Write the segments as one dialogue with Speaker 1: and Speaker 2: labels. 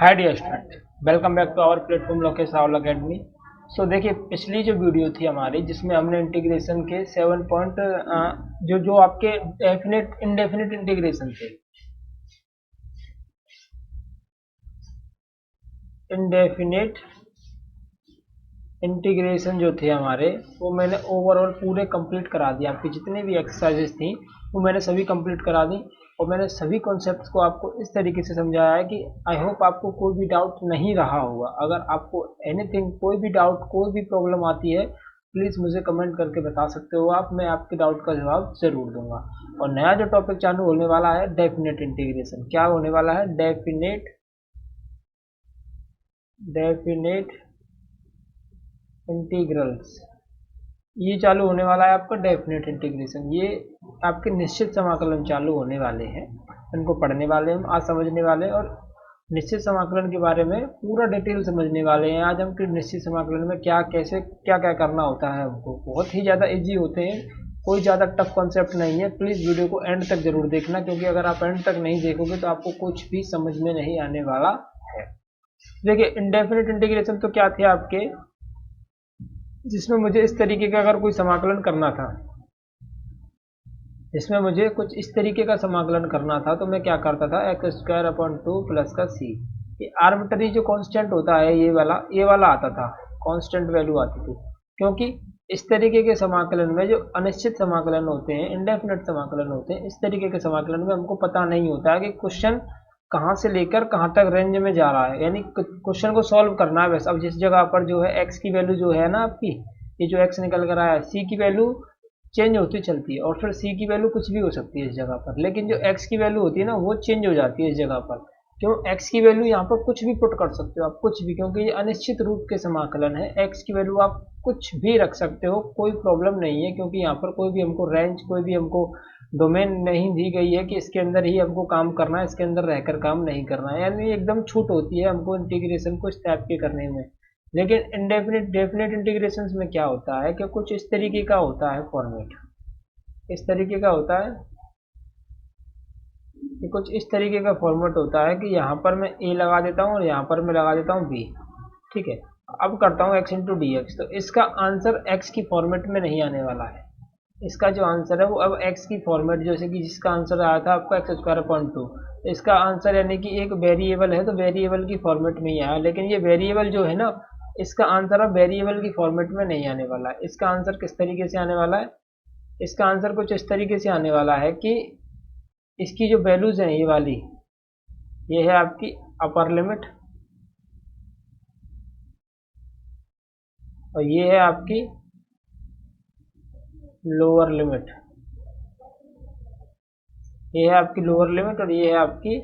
Speaker 1: Hi dear student, welcome back to our platform Lokesh Rahul academy. So देखिए, पिछली जो video थी हमारी जिसमें हमने इंटीग्रेशन के 7 पॉइंट जो जो आपके डेफिनेट इनडेफिनेट इंटीग्रेशन थे, इनडेफिनेट इंटीग्रेशन जो थे हमारे, वो मैंने ओवरऑल पूरे कंप्लीट करा दिए। आपकी जितनी भी एक्सरसाइजेस थी वो मैंने सभी कंप्लीट करा दी और मैंने सभी कॉन्सेप्ट्स को आपको इस तरीके से समझाया है कि आई होप आपको कोई भी डाउट नहीं रहा होगा। अगर आपको एनीथिंग कोई भी डाउट कोई भी प्रॉब्लम आती है, प्लीज़ मुझे कमेंट करके बता सकते हो आप, मैं आपके डाउट का जवाब ज़रूर दूंगा। और नया जो टॉपिक चालू होने वाला है डेफिनेट इंटीग्रेशन, क्या होने वाला है? डेफिनेट इंटीग्रल्स, ये चालू होने वाला है आपका डेफिनेट इंटीग्रेशन। ये आपके निश्चित समाकलन चालू होने वाले हैं, इनको पढ़ने वाले हम आज, समझने वाले हैं और निश्चित समाकलन के बारे में पूरा डिटेल समझने वाले हैं आज हम कि निश्चित समाकलन में क्या कैसे क्या क्या करना होता है। हमको बहुत ही ज़्यादा इजी होते हैं, कोई ज़्यादा टफ कॉन्सेप्ट नहीं है। प्लीज़ वीडियो को एंड तक जरूर देखना, क्योंकि अगर आप एंड तक नहीं देखोगे तो आपको कुछ भी समझ में नहीं आने वाला है। देखिए, इंडेफिनिट इंटीग्रेशन तो क्या थे आपके, जिसमें मुझे इस तरीके का अगर कोई समाकलन करना था, इसमें मुझे कुछ इस तरीके का समाकलन करना था, तो मैं क्या करता था, एक्स स्क्वायर अपॉन 2 प्लस का सी। ये आर्बिट्ररी जो कांस्टेंट होता है, ये वाला आता था, कांस्टेंट वैल्यू आती थी। क्योंकि इस तरीके के समाकलन में जो अनिश्चित समाकलन होते हैं, इंडेफिनिट समाकलन होते हैं, इस तरीके के समाकलन में हमको पता नहीं होता है कि क्वेश्चन कहाँ से लेकर कहाँ तक रेंज में जा रहा है। यानी क्वेश्चन को सॉल्व करना है बस। अब जिस जगह पर जो है एक्स की वैल्यू जो है ना आपकी, ये जो एक्स निकल कर आया है, सी की वैल्यू चेंज होती चलती है और फिर सी की वैल्यू कुछ भी हो सकती है इस जगह पर, लेकिन जो एक्स की वैल्यू होती है ना वो चेंज हो जाती है इस जगह पर। क्यों? एक्स की वैल्यू यहाँ पर कुछ भी पुट कर सकते हो आप, कुछ भी, क्योंकि ये अनिश्चित रूप के समाकलन है। एक्स की वैल्यू आप कुछ भी रख सकते हो, कोई प्रॉब्लम नहीं है, क्योंकि यहाँ पर कोई भी हमको रेंज, कोई भी हमको डोमेन नहीं दी गई है कि इसके अंदर ही हमको काम करना है, इसके अंदर रहकर काम नहीं करना है। यानी एकदम छूट होती है हमको इंटीग्रेशन को इस टाइप के करने में। लेकिन इनडेफिनिट डेफिनेट इंटीग्रेशन में क्या होता है कि कुछ इस तरीके का होता है फॉर्मेट, इस तरीके का होता है कि कुछ इस तरीके का फॉर्मेट होता है कि यहाँ पर मैं a लगा देता हूँ और यहाँ पर मैं लगा देता हूँ b। ठीक है, अब करता हूँ x इंटू डी एक्स, तो इसका आंसर x की फॉर्मेट में नहीं आने वाला है। इसका जो आंसर है वो अब x की फॉर्मेट, जैसे कि जिसका आंसर आया था आपका एक्स स्क्वायर अपॉन 2, इसका आंसर यानी कि एक वेरिएबल है तो वेरिएबल की फॉर्मेट में ही आया। लेकिन ये वेरिएबल जो है ना, इसका आंसर अब वेरिएबल की फॉर्मेट में नहीं आने वाला है। इसका आंसर किस तरीके से आने वाला है? इसका आंसर कुछ इस तरीके से आने वाला है कि इसकी जो वैल्यूज हैं ये वाली, ये है आपकी अपर लिमिट और ये है आपकी लोअर लिमिट। ये है आपकी लोअर लिमिट और ये है आपकी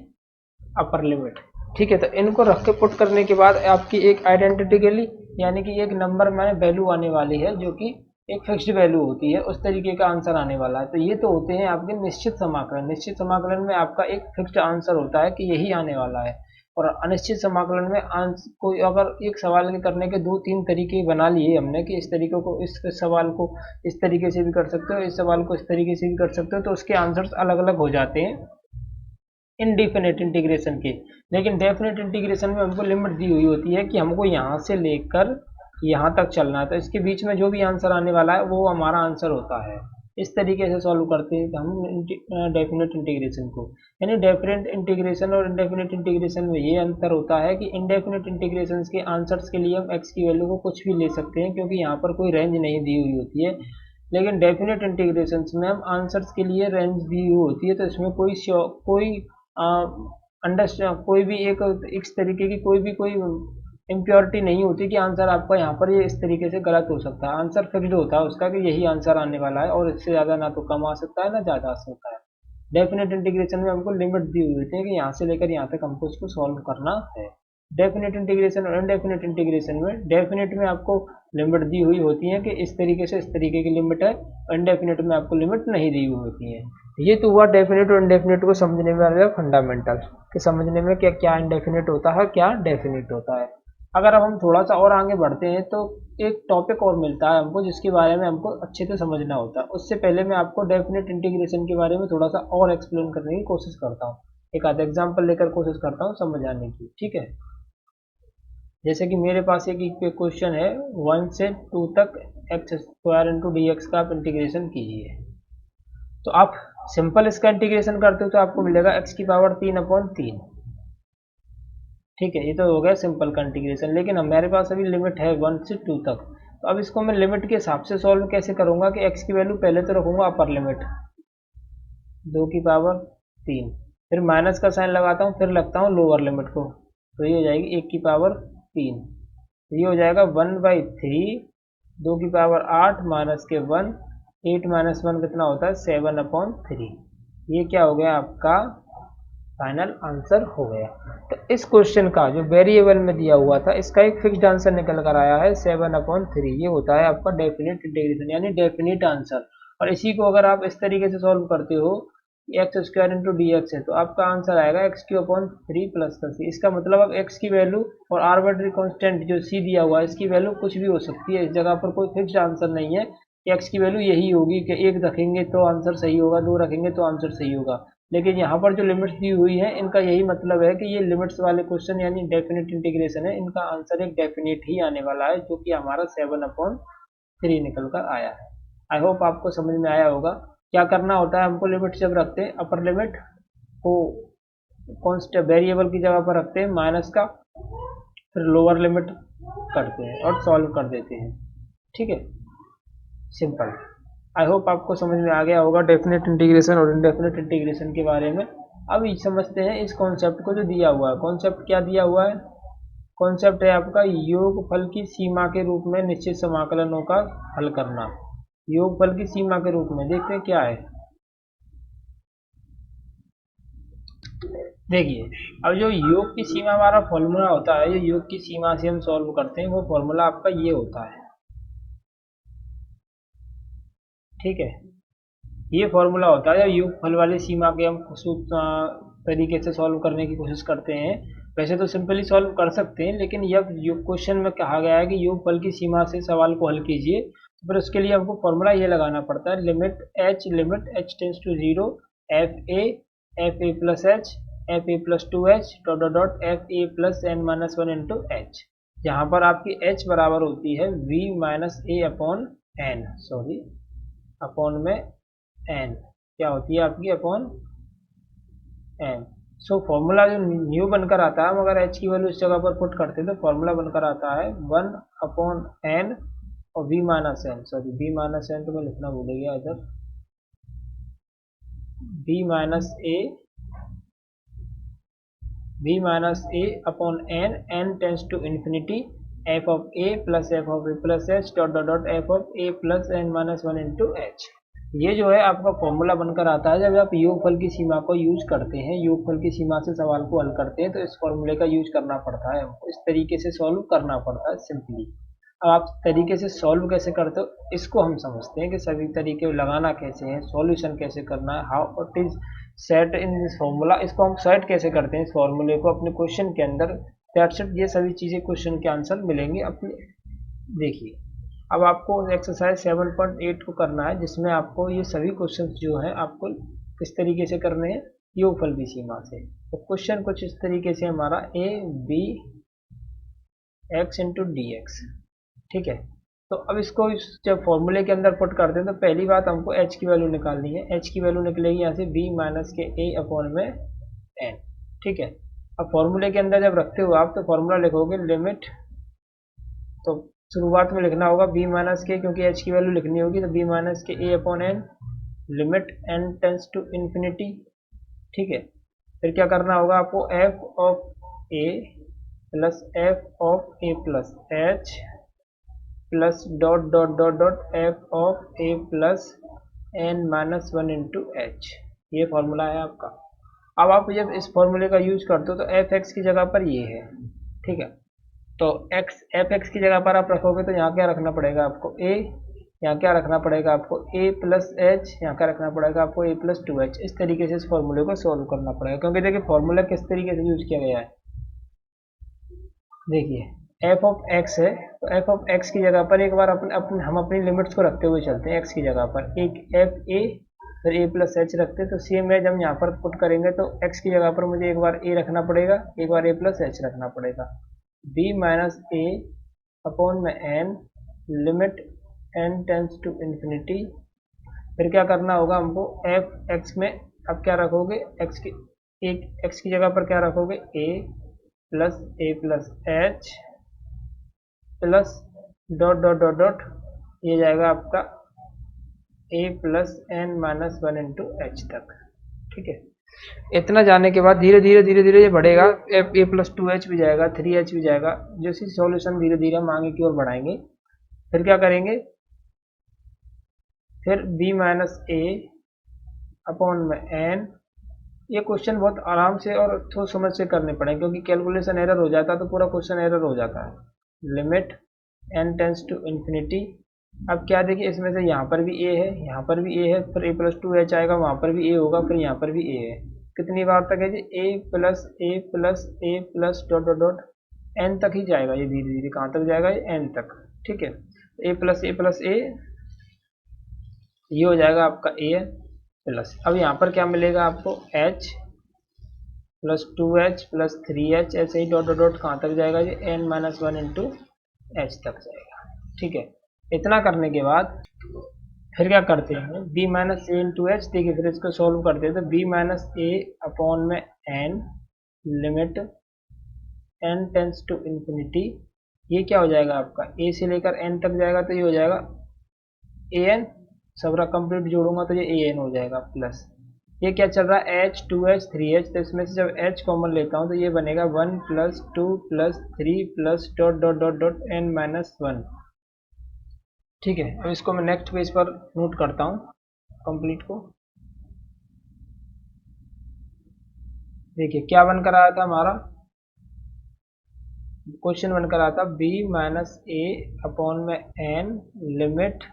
Speaker 1: अपर लिमिट। ठीक है, तो इनको रख के पुट करने के बाद आपकी एक आइडेंटिटिकली, यानी कि एक नंबर में वैल्यू आने वाली है जो कि एक फिक्स्ड वैल्यू होती है, उस तरीके का आंसर आने वाला है। तो ये तो होते हैं आपके निश्चित समाकलन। निश्चित समाकलन में आपका एक फिक्स्ड आंसर होता है कि यही आने वाला है। और अनिश्चित समाकलन में कोई अगर एक सवाल के करने के 2-3 तरीके बना लिए हमने कि इस तरीके को, इस सवाल को इस तरीके से भी कर सकते हो, इस सवाल को इस तरीके से भी कर सकते हो, तो उसके आंसर्स अलग अलग हो जाते हैं इनडिफिनिट इंटीग्रेशन के। लेकिन डेफिनेट इंटीग्रेशन में हमको लिमिट दी हुई होती है कि हमको यहाँ से लेकर यहाँ तक चलना है, तो इसके बीच में जो भी आंसर आने वाला है वो हमारा आंसर होता है। इस तरीके से सॉल्व करते हैं हम डेफिनेट इंटीग्रेशन को। यानी डेफिनेट इंटीग्रेशन और इनडेफिनेट इंटीग्रेशन में ये अंतर होता है कि इनडेफिनेट इंटीग्रेशन के आंसर्स के लिए हम एक्स की वैल्यू को कुछ भी ले सकते हैं, क्योंकि यहाँ पर कोई रेंज नहीं दी हुई होती है। लेकिन डेफिनेट इंटीग्रेशन में हम आंसर्स के लिए रेंज दी हुई होती है, तो इसमें कोई अंडरस्टैंड, कोई भी एक इस तरीके की कोई इम्प्योरिटी नहीं होती कि आंसर आपका यहाँ पर ये इस तरीके से गलत हो सकता है। आंसर फिक्स्ड होता है उसका कि यही आंसर आने वाला है और इससे ज़्यादा ना तो कम आ सकता है ना ज़्यादा आ सकता है। डेफिनेट इंटीग्रेशन में हमको लिमिट दी हुई होती है कि यहाँ से लेकर यहाँ तक हमको इसको सॉल्व करना है। डेफिनेट इंटीग्रेशन और इनडेफिनेट इंटीग्रेशन में, डेफिनेट में आपको लिमिट दी हुई होती है कि इस तरीके से इस तरीके की लिमिट है, इनडेफिनेट में आपको लिमिट नहीं दी हुई होती है। ये तो हुआ डेफिनेट और इनडेफिनेट को समझने में वाला फंडामेंटल, कि समझने में क्या क्या इनडेफिनेट होता है, क्या डेफिनेट होता है। अगर अब हम थोड़ा सा और आगे बढ़ते हैं तो एक टॉपिक और मिलता है हमको जिसके बारे में हमको अच्छे से समझना होता है। उससे पहले मैं आपको डेफिनेट इंटीग्रेशन के बारे में थोड़ा सा और एक्सप्लेन करने की कोशिश करता हूँ, एक आधा एग्जाम्पल लेकर कोशिश करता हूँ समझाने की। ठीक है, जैसे कि मेरे पास एक क्वेश्चन है 1 से 2 तक x square into D x का आप इंटीग्रेशन कीजिए। तो आप सिंपल इसका इंटीग्रेशन करते हो तो आपको मिलेगा एक्स की पावर 3/3। ठीक है, ये तो हो गया सिंपल का इंटीग्रेशन। लेकिन हमारे पास अभी लिमिट है 1 से 2 तक, तो अब इसको मैं लिमिट के हिसाब से सॉल्व कैसे करूंगा कि एक्स की वैल्यू पहले तो रखूंगा अपर लिमिट 2 की पावर 3, फिर माइनस का साइन लगाता हूँ, फिर लगता हूँ लोअर लिमिट को, तो ये हो जाएगी 1 की पावर 3। तो ये हो जाएगा 1/3, 2 की पावर 8 माइनस के 1, 8 माइनस 1 कितना होता है 7/3। ये क्या हो गया आपका फाइनल आंसर हो गया। तो इस क्वेश्चन का जो वेरिएबल में दिया हुआ था इसका एक फिक्स्ड आंसर निकल कर आया है 7/3। ये होता है आपका डेफिनेट इंटीग्रेशन यानी डेफिनेट आंसर। और इसी को अगर आप इस तरीके से सॉल्व करते हो x square into D x है, तो आपका आंसर आएगा x³ प्लस का c। इसका मतलब अब x की वैल्यू और आर्बिट्री कांस्टेंट जो c दिया हुआ है इसकी वैल्यू कुछ भी हो सकती है। इस जगह पर कोई फिक्स्ड आंसर नहीं है कि x की वैल्यू यही होगी कि 1 रखेंगे तो आंसर सही होगा, 2 रखेंगे तो आंसर सही होगा। लेकिन यहाँ पर जो लिमिट्स दी हुई है इनका यही मतलब है कि ये लिमिट्स वाले क्वेश्चन यानी डेफिनेट इंटीग्रेशन है, इनका आंसर एक डेफिनेट ही आने वाला है, जो कि हमारा 7/3 निकल कर आया है। आई होप आपको समझ में आया होगा। क्या करना होता है हमको, लिमिट जब रखते हैं अपर लिमिट को कॉन्स्टेंट वेरिएबल की जगह पर रखते हैं माइनस का, फिर लोअर लिमिट करते हैं और सॉल्व कर देते हैं। ठीक है, सिंपल। आई होप आपको समझ में आ गया होगा डेफिनेट इंटीग्रेशन और इनडेफिनेट इंटीग्रेशन के बारे में। अब समझते हैं इस कॉन्सेप्ट को जो दिया हुआ है। कॉन्सेप्ट क्या दिया हुआ है, कॉन्सेप्ट है आपका योगफल की सीमा के रूप में निश्चित समाकलनों का हल करना। योगफल की सीमा के रूप में देखते हैं क्या है। देखिए, अब जो योग की सीमा वाला फॉर्मूला होता है, जो योग की सीमा से हम सॉल्व करते हैं, वो फॉर्मूला आपका ये होता है। ठीक है, ये फॉर्मूला होता है जब योगफल वाली सीमा के हम तरीके से सॉल्व करने की कोशिश करते हैं। वैसे तो सिंपली सॉल्व कर सकते हैं, लेकिन जब क्वेश्चन में कहा गया है कि योगफल की सीमा से सवाल को हल कीजिए, तो फिर उसके लिए हमको फॉर्मूला ये लगाना पड़ता है limit h tends to 0 fa plus h fa plus 2h fa plus n-1 into h, जहाँ पर आपकी h बराबर होती है v minus a upon n, sorry upon में n क्या होती है आपकी अपॉन n। सो फॉर्मूला जो न्यू बनकर आता है, हम अगर h की वैल्यू इस जगह पर पुट करते हैं तो फॉर्मूला बनकर आता है 1/n और v minus n, sorry v minus n तो मैं लिखना भूल गया इधर, v minus a upon n tends to infinity f of a plus f of a plus h f of a plus n-1 into h। ये जो है आपका फॉर्मूला बनकर आता है जब आप योगफल की सीमा को यूज करते हैं, योगफल की सीमा से सवाल को हल करते हैं, तो इस फॉर्मूले का यूज करना पड़ता है हमको, इस तरीके से सॉल्व करना पड़ता है सिंपली। अब आप तरीके से सॉल्व कैसे करते हो इसको हम समझते हैं कि सभी तरीके लगाना कैसे है, सॉल्यूशन कैसे करना है, how it is set in this formula, इसको हम सेट कैसे करते हैं इस फॉर्मूले को अपने क्वेश्चन के अंदर। दैट्स इट, ये सभी चीजें क्वेश्चन के आंसर मिलेंगे अपने। देखिए, अब आपको एक्सरसाइज 7.8 को करना है, जिसमें आपको ये सभी क्वेश्चंस जो हैं आपको किस तरीके से करने हैं, योगफल की सीमा से। तो क्वेश्चन कुछ इस तरीके से हमारा a b x into D x. ठीक है, तो अब इसको जब फॉर्मूले के अंदर पुट करते हैं तो पहली बात हमको h की वैल्यू निकालनी है। h की वैल्यू निकलेगी यहाँ से b माइनस के a अपॉन में n। ठीक है, अब फॉर्मूले के अंदर जब रखते हो आप तो फॉर्मूला लिखोगे लिमिट, तो शुरुआत में लिखना होगा b माइनस के, क्योंकि h की वैल्यू लिखनी होगी, तो b माइनस के a upon n limit n tends to infinity. ठीक है, फिर क्या करना होगा आपको f of a plus f of a plus h plus dot dot dot dot f of a plus n-1 into h। ये formula है आपका। अब आप जब इस फॉर्मूले का यूज करते हो तो f(x) की जगह पर ये है। ठीक है, तो f(x) की जगह पर आप रखोगे तो यहाँ क्या रखना पड़ेगा आपको a, यहाँ क्या रखना पड़ेगा आपको a प्लस h, यहाँ क्या रखना पड़ेगा आपको a प्लस 2h। इस तरीके से इस फॉर्मूले को सॉल्व करना पड़ेगा, क्योंकि देखिए फॉर्मूला किस तरीके से यूज किया गया है। देखिए f ऑफ x है, तो f ऑफ x की जगह पर एक बार हम अपनी लिमिट्स को रखते हुए चलते हैं। x की जगह पर एक f a फिर a प्लस h रखते हैं, तो सेम है जब यहाँ पर पुट करेंगे तो x की जगह पर मुझे एक बार a रखना पड़ेगा, एक बार a प्लस h रखना पड़ेगा। बी माइनस ए अपॉन में n limit n tends to infinity. फिर क्या करना होगा हमको, एफ एक्स में अब क्या रखोगे, एक्स की एक एक्स की जगह पर क्या रखोगे, a plus h plus dot dot dot dot, ये जाएगा आपका a plus n minus one into h तक। ठीक है, इतना जाने के बाद धीरे धीरे ये बढ़ेगा, ए प्लस टू एच भी जाएगा, थ्री एच भी जाएगा। जैसे सॉल्यूशन धीरे धीरे हम आगे की ओर बढ़ाएंगे। फिर क्या करेंगे, फिर बी माइनस ए अपॉन में एन। ये क्वेश्चन बहुत आराम से और सोच समझ से करने पड़ेंगे, क्योंकि कैलकुलेशन एरर हो जाता है तो पूरा क्वेश्चन एरर हो जाता है। Limit n tends to infinity. अब क्या देखिए, इसमें से यहाँ पर भी ए है, यहाँ पर भी ए है, फिर ए प्लस टू एच आएगा, वहाँ पर भी ए होगा, फिर यहाँ पर भी ए है। कितनी बार तक है जी, a plus dot dot dot n तक ही जाएगा। ये धीरे धीरे कहाँ तक जाएगा, ये एन तक। ठीक है, ए प्लस ए ये हो जाएगा आपका ए प्लस। अब यहाँ पर क्या मिलेगा आपको, h plus two h plus three h, ऐसे ही डॉट डॉट डॉट कहाँ तक जाएगा, ये n minus one into h तक जाएगा। ठीक है, इतना करने के बाद फिर क्या करते हैं, b minus a into h. देखिए फिर इसको सॉल्व करते हैं, तो बी माइनस ए अपॉन में n limit n tends to infinity. ये क्या हो जाएगा आपका, ए से लेकर एन तक जाएगा, तो ये हो जाएगा ए एन, सबरा कंप्लीट जोड़ूंगा तो ये ए एन हो जाएगा प्लस। ये क्या चल रहा है, H two H three H, तो इसमें से जब एच कॉमन लेता हूँ तो ये बनेगा one plus two plus three plus dot dot dot dot n minus one. ठीक है, अब इसको मैं नेक्स्ट पेज पर नोट करता हूँ कंप्लीट को। देखिए क्या बनकर आया था हमारा क्वेश्चन, बनकर आया था बी माइनस ए अपॉन में n limit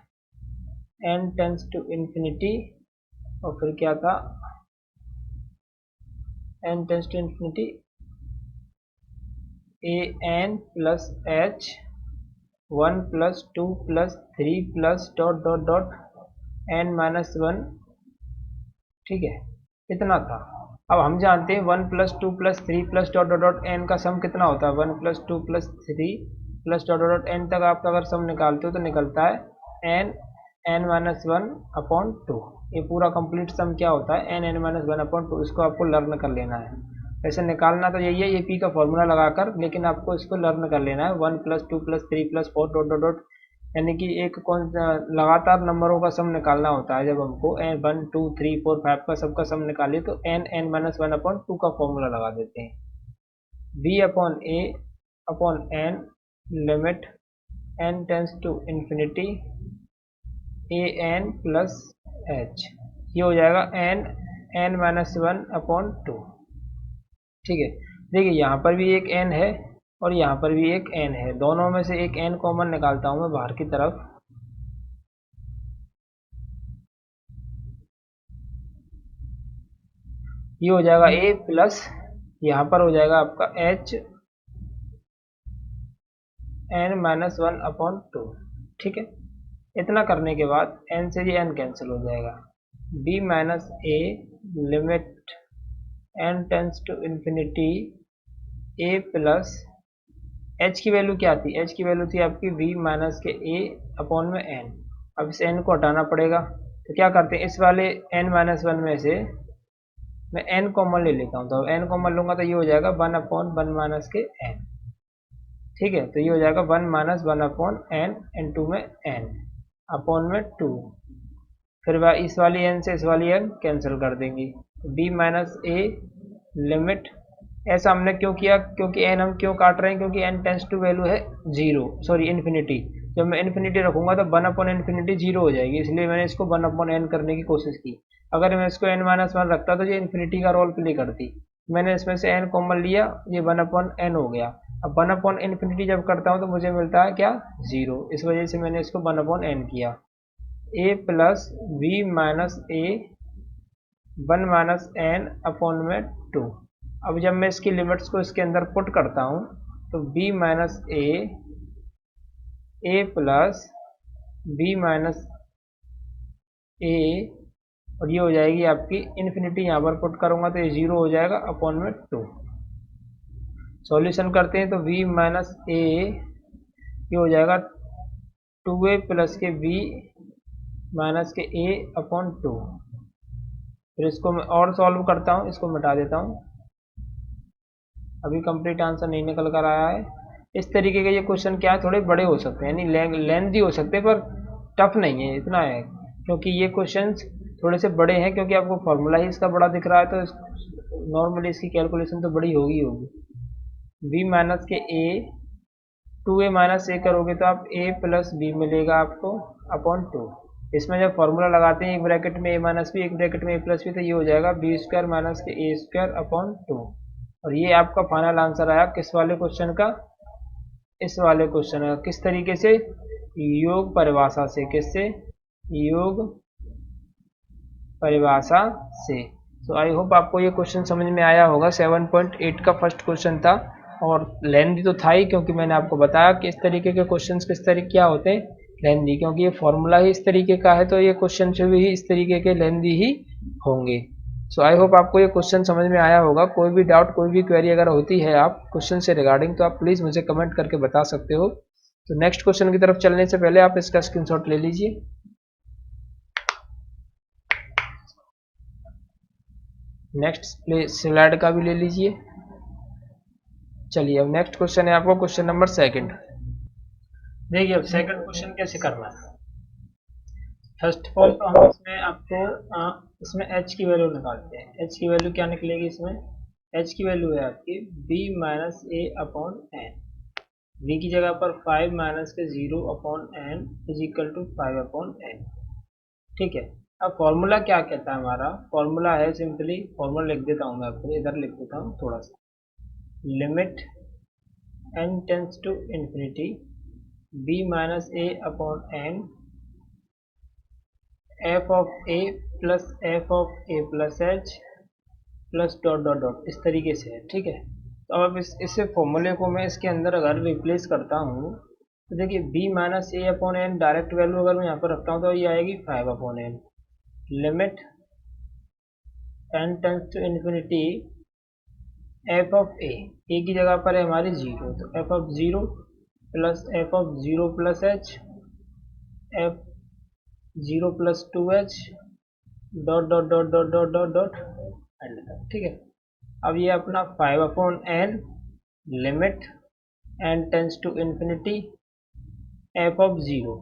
Speaker 1: n tends to infinity, और फिर क्या था, n tends to infinity a n plus h one plus two plus three plus dot dot dot n minus one. ठीक है, इतना था। अब हम जानते हैं one plus two plus three plus dot dot dot n का सम कितना होता है, one plus two plus three plus dot dot dot n तक आपका अगर सम निकालते हो तो निकलता है n minus one upon two. ये पूरा कंप्लीट सम क्या होता है, n minus one upon two. इसको आपको लर्न कर लेना है, वैसे निकालना तो यही है, ये पी का फॉर्मूला लगाकर, लेकिन आपको इसको लर्न कर लेना है। One plus two plus three plus four dot dot dot, यानी कि एक कौन लगातार नंबरों का सम निकालना होता है। जब हमको n one two three four five का सबका सम निकालिए तो n minus one upon two का फॉर्मूला लगा देते हैं। B upon a upon n limit n tends to infinity a n plus h, ये हो जाएगा n minus one upon two. ठीक है, देखिए यहाँ पर भी एक एन है और यहाँ पर भी एक एन है, दोनों में से एक एन कॉमन निकालता हूं मैं बाहर की तरफ। ये हो जाएगा ए प्लस, यहाँ पर हो जाएगा आपका h n minus one upon two. ठीक है, इतना करने के बाद एन से ये एन कैंसिल हो जाएगा। B minus a limit n tends to infinity a plus h की वैल्यू क्या थी, एच की वैल्यू थी आपकी v माइनस के ए अपॉन में एन। अब इस एन को हटाना पड़ेगा, तो क्या करते हैं, इस वाले एन माइनस वन में से मैं एन कॉमन ले लेता हूँ, तो एन कॉमन लूंगा तो ये हो जाएगा वन अपॉन वन माइनस के एन। ठीक है, तो ये हो जाएगा one minus one upon n, n two में एन अपॉन में टू। फिर इस वाली एन से इस वाली एन कैंसिल कर देंगे। बी माइनस ए लिमिट, ऐसा हमने क्यों किया, क्योंकि एन हम क्यों काट रहे हैं, क्योंकि एन टेंस टू वैल्यू है जीरो, सॉरी इन्फिनिटी। जब मैं इन्फिनिटी रखूंगा तो वन अपॉन इन्फिनिटी जीरो हो जाएगी, इसलिए मैंने इसको वन अपॉन एन करने की कोशिश की। अगर मैं इसको एन माइनस वन रखता तो ये इन्फिनिटी का रोल प्ले करती। मैंने इसमें से एन कॉमन लिया, ये वन अपॉन एन हो गया। अब वन अपॉन इन्फिनिटी जब करता हूँ तो मुझे मिलता है क्या, जीरो, इस वजह से मैंने इसको वन अपॉन एन किया। A plus v minus a one minus n upon में टू। अब जब मैं इसकी लिमिट्स को इसके अंदर पुट करता हूं तो b माइनस ए प्लस बी माइनस ए, और ये हो जाएगी आपकी इन्फिनिटी, यहाँ पर पुट करूंगा तो ये जीरो हो जाएगा अपॉन में टू। सॉल्यूशन करते हैं तो v माइनस ए ये हो जाएगा 2a प्लस के v माइनस के a अपॉन 2। फिर इसको मैं और सॉल्व करता हूँ, इसको मिटा देता हूँ, अभी कंप्लीट आंसर नहीं निकल कर आया है। इस तरीके के ये क्वेश्चन क्या है, थोड़े बड़े हो सकते हैं, यानी लेंथी हो सकते हैं, पर टफ नहीं है इतना है, क्योंकि ये क्वेश्चंस थोड़े से बड़े हैं, क्योंकि आपको फॉर्मूला ही इसका बड़ा दिख रहा है, तो नॉर्मली इसकी कैलकुलेशन तो बड़ी होगी v माइनस के a 2a माइनस ए करोगे तो आप a प्लस बी मिलेगा आपको अपॉन 2। इसमें जब फॉर्मूला लगाते हैं एक ब्रैकेट में a माइनस बी, एक ब्रैकेट में a प्लस बी, तो ये हो जाएगा बी स्क्वायर माइनस के a स्क्वायर अपॉन 2। और ये आपका फाइनल आंसर आया किस वाले क्वेश्चन का, इस वाले क्वेश्चन का। किस तरीके से, योग परिभाषा से, किससे, योग परिभाषा से। सो आई होप आपको ये क्वेश्चन समझ में आया होगा। 7.8 का फर्स्ट क्वेश्चन था और लेंथी तो था ही, क्योंकि मैंने आपको बताया कि इस तरीके के क्वेश्चन किस तरीके क्या होते हैं, लेंथी, क्योंकि ये फॉर्मूला ही इस तरीके का है, तो ये क्वेश्चन भी इस तरीके के लेंथी ही होंगे। सो आई होप आपको ये क्वेश्चन समझ में आया होगा। कोई भी डाउट, कोई भी क्वेरी अगर होती है आप क्वेश्चन से रिगार्डिंग, तो आप प्लीज़ मुझे कमेंट करके बता सकते हो। तो नेक्स्ट क्वेश्चन की तरफ चलने से पहले आप इसका स्क्रीनशॉट ले लीजिए। नेक्स्ट स्लाइड का भी ले लीजिए। चलिए अब नेक्स्ट क्वेश्चन है आपको क्वेश्चन नंबर 2। देखिए अब सेकंड क्वेश्चन कैसे करना है। फर्स्ट ऑफ ऑल तो हम इसमें आपको इसमें h की वैल्यू निकालते हैं। h की वैल्यू क्या निकलेगी इसमें, h की वैल्यू है आपकी b minus a upon n. v की जगह पर 5 माइनस के 0 upon n is equal to 5 upon n. ठीक है, अब फॉर्मूला क्या कहता है हमारा, फॉर्मूला है सिंपली, फॉर्मूला लिख देता हूँ मैं आपको, इधर लिख देता हूँ थोड़ा सा, limit n tends to infinity b minus a upon n f of a plus f of a plus h plus dot dot dot, इस तरीके से है। ठीक है, तो अब इसे फॉर्मूले को मैं इसके अंदर अगर रिप्लेस करता हूँ तो देखिए b minus a upon N direct value अगर मैं यहाँ पर रखता हूँ तो ये आएगी 5 upon n. Limit n tends to infinity f of a की जगह पर है हमारी 0, तो f of 0 plus f of 0 plus h f 0 plus 2h dot dot dot dot dot dot dot end तक। ठीक है, अब ये अपना 5 upon n limit n tends to infinity f of 0।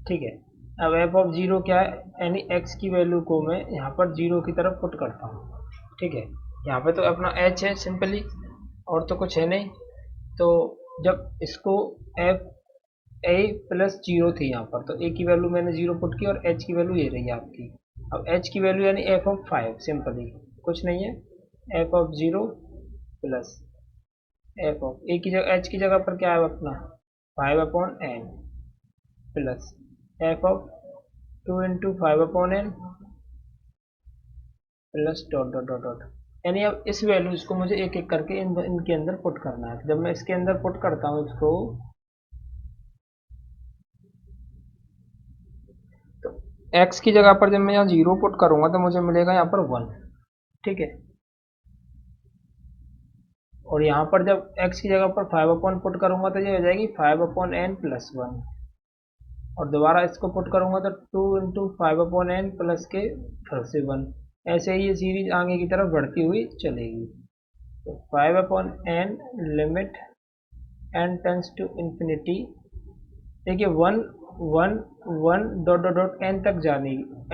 Speaker 1: ठीक है, अब f ऑफ 0 क्या है, यानी x की वैल्यू को मैं यहाँ पर 0 की तरफ पुट करता हूँ। ठीक है, यहाँ पे तो अपना h है सिंपली, और तो कुछ है नहीं। तो जब इसको f a प्लस 0 थी यहाँ पर, तो a की वैल्यू मैंने 0 पुट की और h की वैल्यू ये रही आपकी। अब h की वैल्यू यानी f ऑफ 5, सिंपली कुछ नहीं है, f of 0 plus f of a की जगह, h की जगह पर क्या है अपना 5 upon n plus f of 2 into 5 upon n plus dot dot dot dot, यानी अब इस वैल्यूज को मुझे एक एक करके इनके अंदर पुट करना है। जब मैं इसके अंदर पुट करता हूँ इसको, तो x की जगह पर जब मैं यहाँ 0 पुट करूंगा तो मुझे मिलेगा यहाँ पर 1। ठीक है, और यहाँ पर जब x की जगह पर 5 अपॉन पुट करूंगा तो ये हो जाएगी 5 अपॉन एन प्लस 1, और दोबारा इसको पुट करूंगा तो 2 इंटू 5 अपॉन एन प्लस के फिर से 1। ऐसे ही ये सीरीज आगे की तरफ बढ़ती हुई चलेगी। तो 5 upon n limit n tends to infinity, देखिए 1 1 1 डॉट डॉट डॉट n तक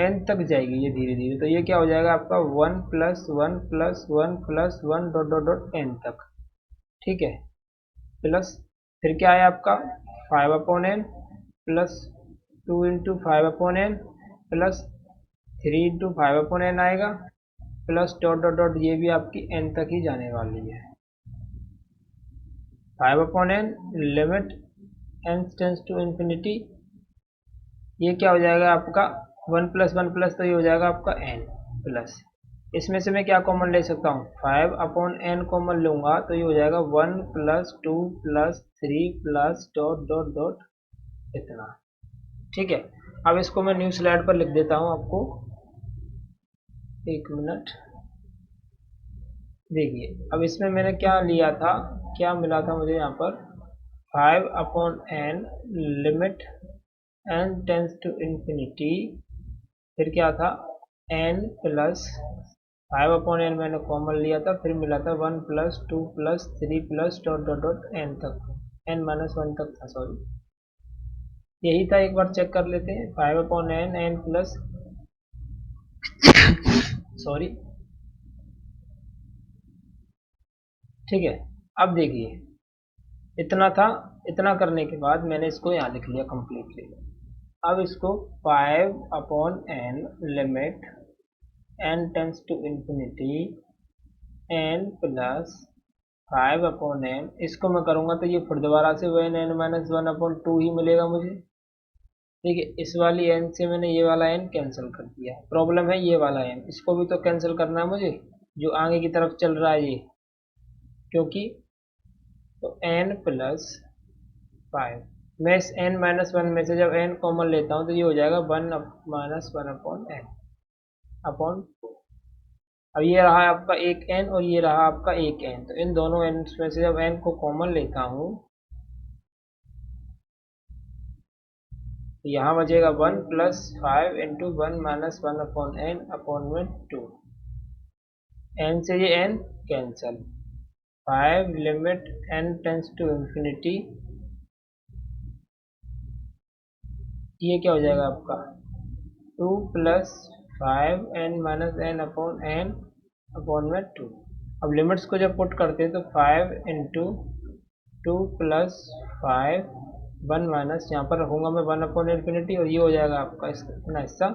Speaker 1: n तक जाएगी ये धीरे धीरे, तो ये क्या हो जाएगा आपका 1 plus 1 plus 1 plus 1 dot dot dot n तक। ठीक है, प्लस फिर क्या है आपका 5 upon n plus 2 into 5 upon n plus 3 into 5 upon n आएगा प्लस डॉट डॉट डॉट, ये भी आपकी n तक ही जाने वाली है। 5 upon n limit n tends to infinity, ये क्या हो जाएगा आपका 1 प्लस 1 प्लस, तो ये हो जाएगा आपका n प्लस, इसमें से मैं क्या कॉमन ले सकता हूँ 5 अपॉन n कॉमन लूँगा तो ये हो जाएगा 1 plus 2 plus 3 plus dot dot dot इतना। ठीक है, अब इसको मैं न्यू स्लाइड पर लिख देता हूँ आपको, एक मिनट। देखिए अब इसमें मैंने क्या लिया था, क्या मिला था मुझे यहाँ पर 5/n limit n tends to infinity, फिर क्या था n प्लस 5/n मैंने कॉमन लिया था, फिर मिला था 1 plus 2 plus 3 plus dot dot dot n तक, n-1 तक था, सॉरी यही था। एक बार चेक कर लेते हैं 5/n n प्लस सॉरी, ठीक है। अब देखिए इतना था, इतना करने के बाद मैंने इसको यहाँ लिख लिया कंप्लीटली। अब इसको 5/n limit n tends to infinity n plus 5/n, इसको मैं करूँगा तो ये फिर दोबारा से वो n-1/2 ही मिलेगा मुझे। देखिए इस वाली n से मैंने ये वाला n कैंसिल कर दिया, प्रॉब्लम है ये वाला n, इसको भी तो कैंसिल करना है मुझे जो आगे की तरफ चल रहा है ये, क्योंकि तो n प्लस 5, मैं इस n-1 में से जब n कॉमन लेता हूँ तो ये हो जाएगा 1-1/n अपॉन 2। अब ये रहा आपका एक n और ये रहा आपका एक n, तो इन दोनों n में से जब n को कॉमन लेता हूँ तो यहाँ बचेगा 1 प्लस 5 इंटू 1-1/n अपॉन में 2, n से ये n cancel, 5 limit n tends to infinity, ये क्या हो जाएगा आपका 2 plus 5n-n upon n upon में 2। अब लिमिट्स को जब पुट करते हैं तो 5 इंटू 2 प्लस 5 1 माइनस, यहाँ पर रखूँगा मैं 1 अपॉन इंफिनिटी और ये हो जाएगा आपका अपना हिस्सा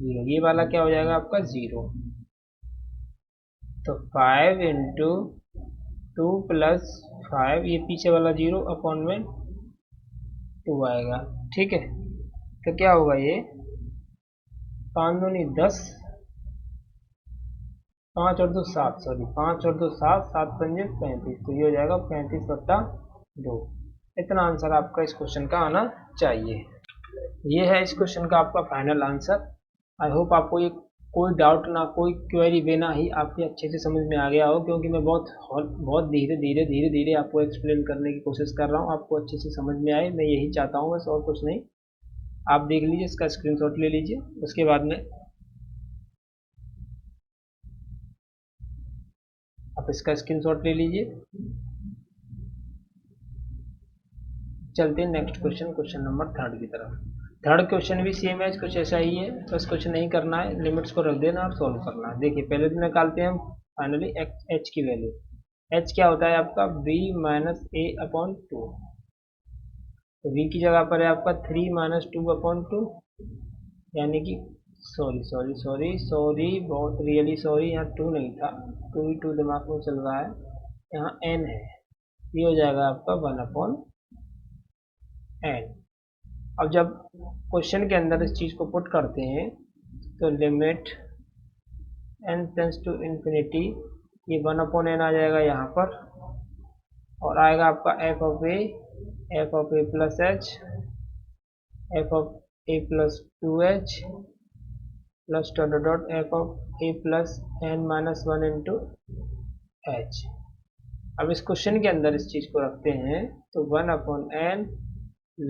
Speaker 1: 0, ये वाला क्या हो जाएगा आपका 0। तो 5 इंटू 2 प्लस 5, ये पीछे वाला 0 अपॉन में 2 आएगा, ठीक है। तो क्या होगा ये 5 दूनी 10, 5 और 2 7, सॉरी 5 और 2 7, 7 पंजे 35, तो ये हो जाएगा 35/2। इतना आंसर आपका इस क्वेश्चन का आना चाहिए। ये है इस क्वेश्चन का आपका फाइनल आंसर। आई होप आपको ये कोई डाउट ना, कोई क्वेरी बिना ही आपके अच्छे से समझ में आ गया हो, क्योंकि मैं बहुत धीरे धीरे आपको एक्सप्लेन करने की कोशिश कर रहा हूँ, आपको अच्छे से समझ में आए, मैं यही चाहता हूँ बस, और कुछ नहीं। आप देख लीजिए, इसका स्क्रीनशॉट ले लीजिए, उसके बाद में आप इसका स्क्रीनशॉट ले लीजिए। चलते हैं नेक्स्ट क्वेश्चन, क्वेश्चन नंबर 3 की तरफ। थर्ड क्वेश्चन भी सेम है, कुछ ऐसा ही है, बस कुछ नहीं करना है, लिमिट्स को रख देना और सॉल्व करना है। देखिए पहले तो निकालते हैं हम फाइनली एच की वैल्यू। एच क्या होता है आपका b माइनस ए अपॉन 2, तो v की जगह पर है आपका 3 - 2/2, यानी कि सॉरी बहुत रियली सॉरी, यहाँ 2 नहीं था, 2 दिमाग में चल रहा है, यहाँ n है, ये हो जाएगा आपका 1/n। अब जब क्वेश्चन के अंदर इस चीज़ को पुट करते हैं तो limit n tends to infinity, ये 1/n आ जाएगा यहाँ पर, और आएगा आपका f of a plus h, f of a plus 2h plus dot dot f of a plus n-1 into h। अब इस क्वेश्चन के अंदर इस चीज़ को रखते हैं तो 1/n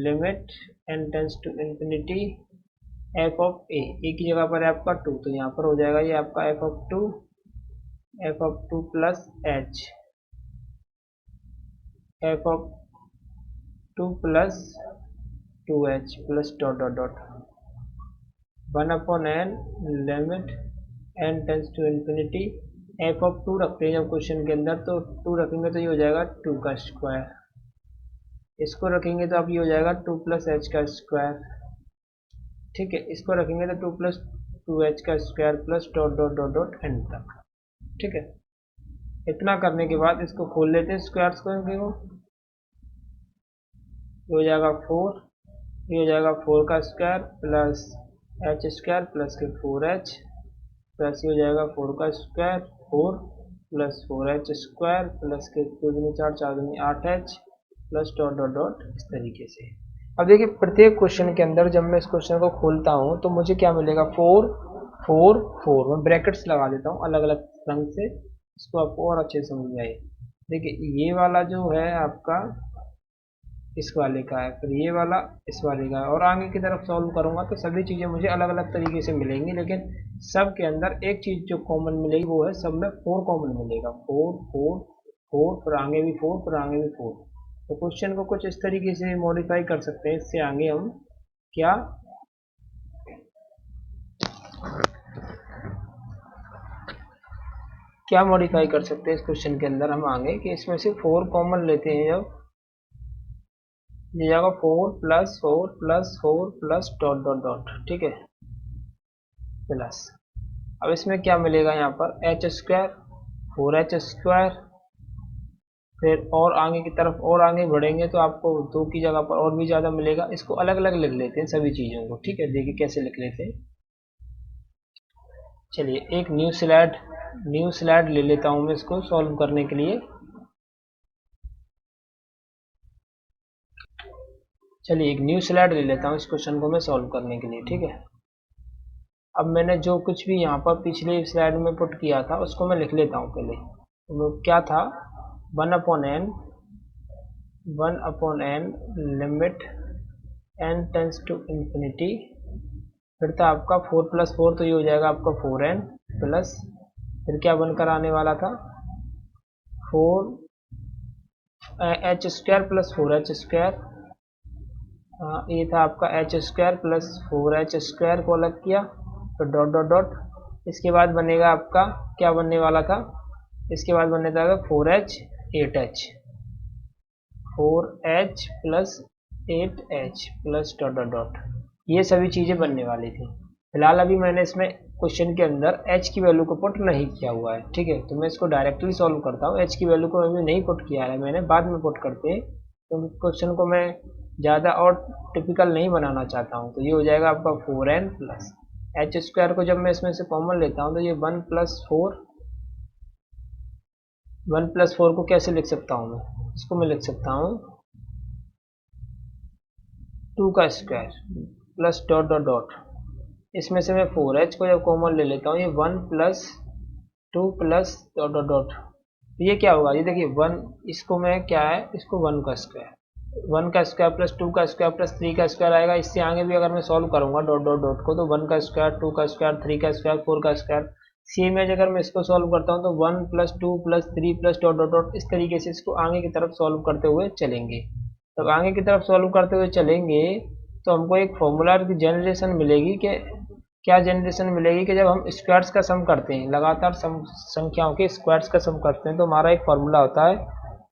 Speaker 1: limit n tends to infinity f of a की जगह पर है आपका 2, तो यहाँ पर हो जाएगा ये आपका f of 2 plus h, f of 2 plus 2h plus dot dot dot 1/n limit n tends to infinity, f of 2 रखते हैं जब क्वेश्चन के अंदर, तो 2 रखेंगे तो ये हो जाएगा 2 का स्क्वायर, इसको रखेंगे तो अब ये हो जाएगा 2 प्लस h का स्क्वायर, ठीक है। इसको रखेंगे तो 2 प्लस 2h का square plus dot dot dot dot n तक, ठीक है। इतना करने के बाद इसको खोल लेते हैं स्क्वायर्स को, इनके को ये हो जाएगा 4, ये हो जाएगा 4 का square plus h square plus के 4h प्लस ये हो जाएगा 4 का square 4 plus 4h square plus के 2 दूनी 4, 4 दूनी 8h plus dot dot dot, इस तरीके से। अब देखिए प्रत्येक क्वेश्चन के अंदर जब मैं इस क्वेश्चन को खोलता हूँ तो मुझे क्या मिलेगा 4 4 4, मैं ब्रैकेट्स लगा देता हूँ अलग अलग रंग से, इसको आपको और अच्छे से समझ में आए। देखिए ये वाला जो है आपका इस वाले का है, फिर ये वाला इस वाले का है, और आगे की तरफ सॉल्व करूंगा तो सभी चीज़ें मुझे अलग अलग तरीके से मिलेंगी, लेकिन सब के अंदर एक चीज़ जो कॉमन मिलेगी वो है सब में 4 कॉमन मिलेगा। 4 4 4, फिर आगे भी 4, फिर आगे भी 4। तो क्वेश्चन को कुछ इस तरीके से मॉडिफाई कर सकते हैं। इससे आगे हम क्या क्या मॉडिफाई कर सकते हैं इस क्वेश्चन के अंदर हम आगे कि इसमें से 4 कॉमन लेते हैं। जब ये जाएगा 4 plus 4 plus 4 plus dot dot dot, ठीक है, प्लस अब इसमें क्या मिलेगा यहाँ पर एच स्क्वायर 4h²। फिर और आगे की तरफ और आगे बढ़ेंगे तो आपको 2 की जगह पर और भी ज़्यादा मिलेगा। इसको अलग अलग लिख लेते हैं सभी चीज़ों को, ठीक है। देखिए कैसे लिख लेते हैं। चलिए एक न्यू स्लाइड ले लेता हूँ मैं इसको सॉल्व करने के लिए। चलिए एक न्यू स्लाइड ले लेता हूँ इस क्वेश्चन को मैं सॉल्व करने के लिए, ठीक है। अब मैंने जो कुछ भी यहाँ पर पिछले स्लाइड में पुट किया था उसको मैं लिख लेता हूँ पहले। तो वो क्या था 1/n limit n tends to infinity, फिर था आपका 4 प्लस 4 तो ये हो जाएगा आपका 4n प्लस, फिर क्या बनकर आने वाला था 4h² प्लस 4h²। ये था आपका h² प्लस 4h² को अलग किया, फिर डॉट डॉट डॉट। इसके बाद बनेगा आपका क्या बनने वाला था, इसके बाद बनने था 4h 8h, 4h plus 8h plus dot dot dot. ये सभी चीज़ें बनने वाली थी। फिलहाल अभी मैंने इसमें क्वेश्चन के अंदर h की वैल्यू को पुट नहीं किया हुआ है, ठीक है। तो मैं इसको डायरेक्टली सॉल्व करता हूँ। h की वैल्यू को अभी नहीं पुट किया है मैंने, बाद में पुट करते हैं, तो क्वेश्चन को मैं ज़्यादा और टिपिकल नहीं बनाना चाहता हूँ। तो ये हो जाएगा आपका 4n प्लस h² को जब मैं इसमें से कॉमन लेता हूँ तो ये 1 प्लस 4 को कैसे लिख सकता हूँ मैं, इसको मैं लिख सकता हूँ 2 का square plus dot dot dot. इसमें से मैं 4h को जब कॉमन ले लेता हूँ ये 1 plus 2 plus dot dot dot. ये क्या होगा, ये देखिए 1, इसको मैं क्या है इसको 1 का स्क्वायर प्लस 2 का स्क्वायर प्लस 3 का स्क्वायर आएगा। इससे आगे भी अगर मैं सॉल्व करूंगा डॉट डॉट डॉट को तो 1 का स्क्वायर 2 का स्क्वायर 3 का स्क्वायर 4 का स्क्वायर। सेम एज अगर मैं इसको सॉल्व करता हूँ तो 1 plus 2 plus 3 plus dot dot dot, इस तरीके से इसको आगे की तरफ सॉल्व करते हुए चलेंगे। तब आगे की तरफ सॉल्व करते हुए चलेंगे तो हमको एक फॉर्मूला की जनरेशन मिलेगी कि क्या जनरेशन मिलेगी कि जब हम स्क्वायर्स का सम करते हैं, लगातार संख्याओं के स्क्वायर्स का सम करते हैं, तो हमारा एक फॉर्मूला होता है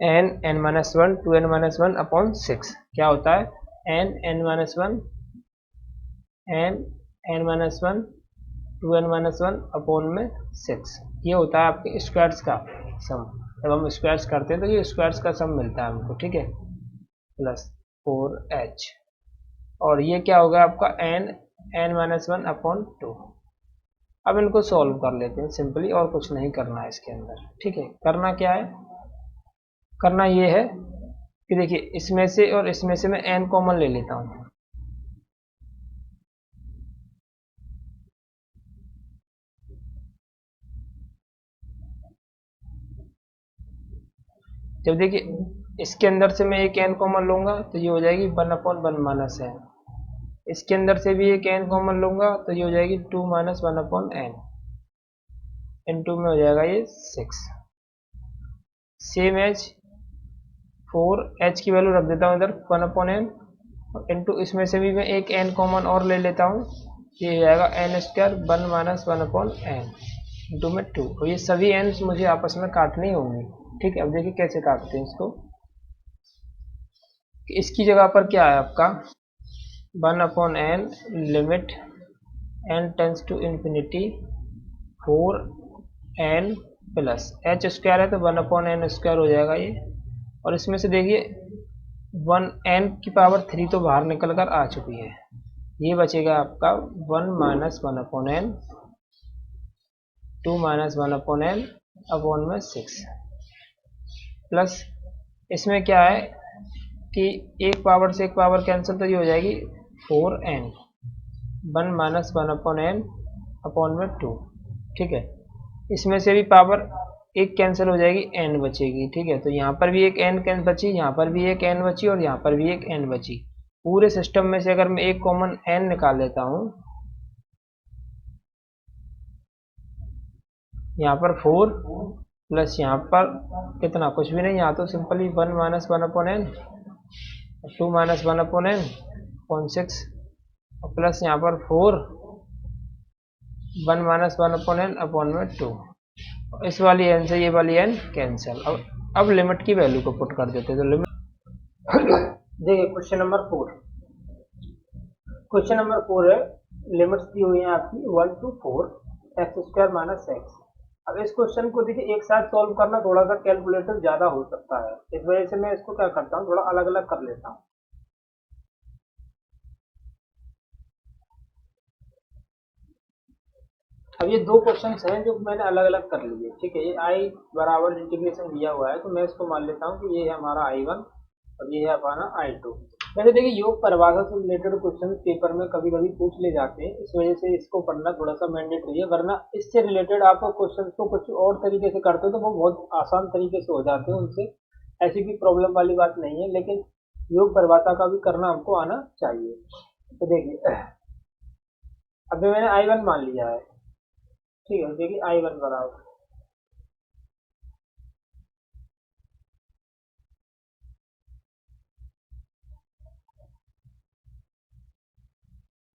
Speaker 1: n(n-1) 2n-1 अपॉन 6। क्या होता है n(n-1) 2n-1 अपॉन में 6। ये होता है आपके स्क्वायर्स का सम। जब हम स्क्वायर्स करते हैं तो ये स्क्वायर्स का सम मिलता है हमको, ठीक है, प्लस 4h। और ये क्या होगा आपका n(n-1 अपॉन 2)। अब इनको सॉल्व कर लेते हैं सिंपली, और कुछ नहीं करना है इसके अंदर, ठीक है। करना क्या है, करना ये है कि देखिए इसमें से और इसमें से मैं n कॉमन ले लेता हूँ। जब देखिए इसके अंदर से मैं एक n कॉमन लूंगा तो ये हो जाएगी 1/1 माइनस n। इसके अंदर से भी एक n कॉमन लूंगा तो ये हो जाएगी 2 माइनस 1/n। इन 2 में हो जाएगा ये 6। सेम एज 4h की वैल्यू रख देता हूँ इधर 1/n, इंटू इसमें से भी मैं एक n कॉमन और ले लेता हूँ, ये हो जाएगा n² 1 माइनस 1/n इंटू में 2। और ये सभी n's मुझे आपस में काटनी होंगी, ठीक है। अब देखिए कैसे काटते हैं इसको। इसकी जगह पर क्या है आपका 1/n limit n tends to infinity 4n plus h² है तो 1/n² हो जाएगा ये। और इसमें से देखिए 1n की पावर 3 तो बाहर निकल कर आ चुकी है, ये बचेगा आपका 1 minus 1/n 2 minus 1/n upon में 6 प्लस इसमें क्या है कि एक पावर से एक पावर कैंसिल, तो ये हो जाएगी 4n 1 माइनस 1/n अपॉन में 2, ठीक है। इसमें से भी पावर एक कैंसिल हो जाएगी, एन बचेगी। ठीक है, तो यहाँ पर भी एक एन कैन बची, यहाँ पर भी एक एन बची और यहाँ पर भी एक एन बची। पूरे सिस्टम में से अगर मैं एक कॉमन एन निकाल लेता हूँ, यहाँ पर 4 प्लस यहाँ पर कितना, कुछ भी नहीं, यहाँ तो simply 1 minus 1 upon n, 2 minus 1 upon n 0.6 plus यहाँ पर 4 1 माइनस 1 अपॉन एन अपॉन में 2। इस वाली एन से ये वाली एन कैंसिल। अब लिमिट की वैल्यू को पुट कर देते, तो लिमिट देखिए क्वेश्चन नंबर 4 है, लिमिट्स दी हुई है आपकी 1 to 4 x square minus x. अब इस क्वेश्चन को देखिए एक साथ सॉल्व करना थोड़ा सा कैलकुलेटर ज्यादा हो सकता है, इस वजह से मैं इसको क्या करता हूँ, थोड़ा अलग अलग कर लेता हूँ। अब ये दो क्वेश्चन हैं जो मैंने अलग अलग कर लिए। ठीक है, ये आई बराबर इंटीग्रेशन दिया हुआ है, तो मैं इसको मान लेता हूँ कि ये है हमारा I1 और ये है हमारा I2। वैसे देखिए योग परिभाषा से रिलेटेड क्वेश्चन पेपर में कभी कभी पूछ ले जाते हैं, इस वजह से इसको पढ़ना थोड़ा सा मैंडेटरी है, वरना इससे रिलेटेड आप क्वेश्चन को कुछ और तरीके से करते हो तो वो बहुत आसान तरीके से हो जाते हैं, उनसे ऐसी भी प्रॉब्लम वाली बात नहीं है, लेकिन योग परिभाषा का भी करना हमको आना चाहिए। तो देखिए अभी मैंने I1 मान लिया है। ठीक है, देखिए I1 बराबर,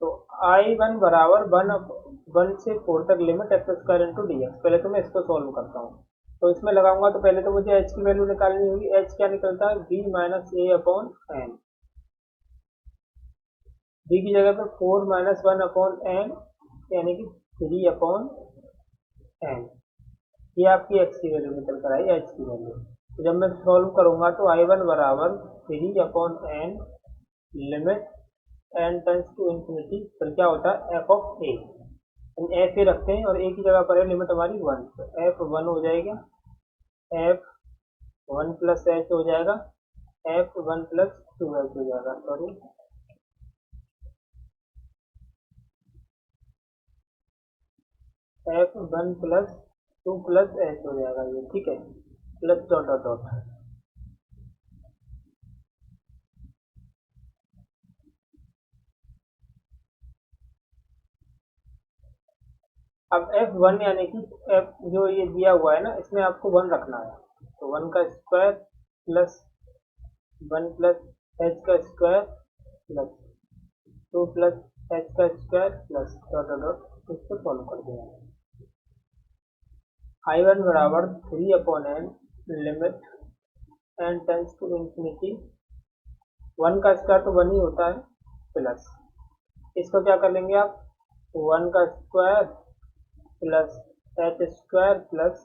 Speaker 1: तो I1 बराबर 1 से 4 तक limit x square into D x. पहले तो मैं इसको सॉल्व करता हूँ, तो इसमें लगाऊंगा तो पहले तो मुझे h की वैल्यू निकालनी होगी। h क्या निकलता है, b minus a upon N. b की जगह पे 4 माइनस 1 अपॉन एन यानी कि 3 अपॉन एन। ये आपकी x की वैल्यू निकल कर आई, h की वैल्यू। तो जब मैं सॉल्व करूंगा तो I1 बराबर 3 upon n limit n tends to infinity, फिर क्या होता है f of a, f a रखते हैं और ए की जगह पर है लिमिट हमारी 1, तो एफ 1 हो जाएगा, एफ 1 प्लस एच हो जाएगा, एफ 1 प्लस 2 एच हो जाएगा, sorry F 1 plus 2 plus H हो जाएगा ये। ठीक है, प्लस डॉट डॉट डॉट। अब F1 यानी कि F जो ये दिया हुआ है ना, इसमें आपको 1 रखना है, तो 1 का स्क्वायर प्लस 1 प्लस एच का स्क्वायर प्लस 2 प्लस एच का square plus dot dot dot, इसको सॉल्व कर देना। I1 बराबर 3 upon n limit n tends to infinity, 1 का स्क्वायर तो 1 ही होता है, प्लस इसको क्या कर लेंगे आप, 1 का square plus h square plus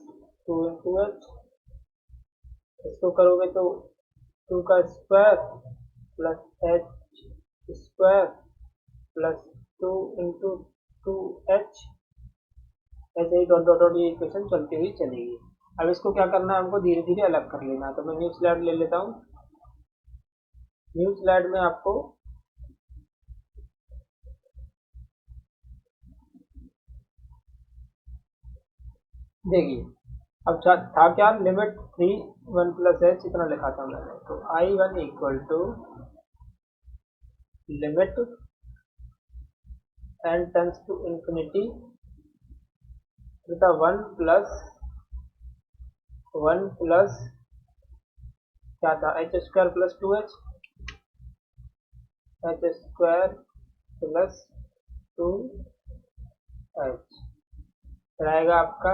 Speaker 1: 2 into H, इसको करोगे तो 2 का square plus h square plus 2 into 2 H, ऐसे ही डॉट डॉट डॉट ये इक्वेशन चलती हुई चलेगी। अब इसको क्या करना है, हमको धीरे धीरे अलग कर लेना है, तो मैं न्यू स्लाइड ले लेता हूँ। न्यू स्लाइड में आपको देखिए अब था क्या, लिमिट 3 1 प्लस एच इतना लिखा था मैंने, तो I1 equal to limit n tends to infinity बेटा 1 प्लस क्या था, h square plus 2 h, h square plus 2 h रहेगा आपका